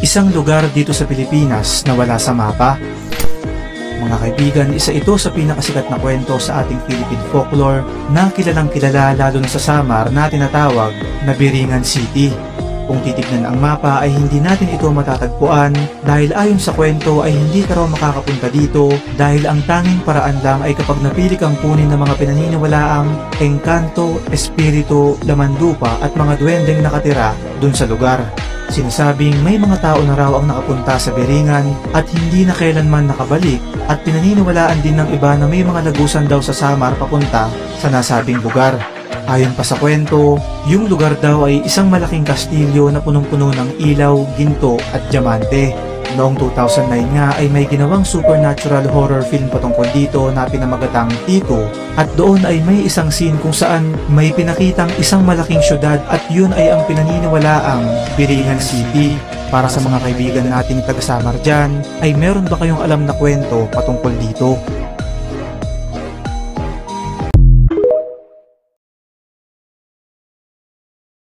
isang lugar dito sa Pilipinas na wala sa mapa. Mga kaibigan, isa ito sa pinakasikat na kwento sa ating Philippine folklore na kilalang kilala lalo na sa Samar na tinatawag na Biringan City. Kung titignan ang mapa ay hindi natin ito matatagpuan dahil ayon sa kwento ay hindi ka raw makakapunta dito dahil ang tanging paraan lang ay kapag napili kang kunin ng mga pinaniniwalaang engkanto, espiritu, lamanlupa at mga duwendeng nakatira dun sa lugar. Sinasabing may mga tao na raw ang nakapunta sa Biringan at hindi na kailanman nakabalik at pinaniniwalaan din ng iba na may mga lagusan daw sa Samar papunta sa nasabing lugar. Ayon pa sa kwento, yung lugar daw ay isang malaking kastilyo na punong-puno ng ilaw, ginto at diamante. Noong 2009 nga ay may ginawang supernatural horror film patungkol dito na pinamagatang Tito at doon ay may isang scene kung saan may pinakitang isang malaking syudad at yun ay ang pinaniniwalaang Biringan City. Para sa mga kaibigan nating taga-Samar dyan, ay meron ba kayong alam na kwento patungkol dito?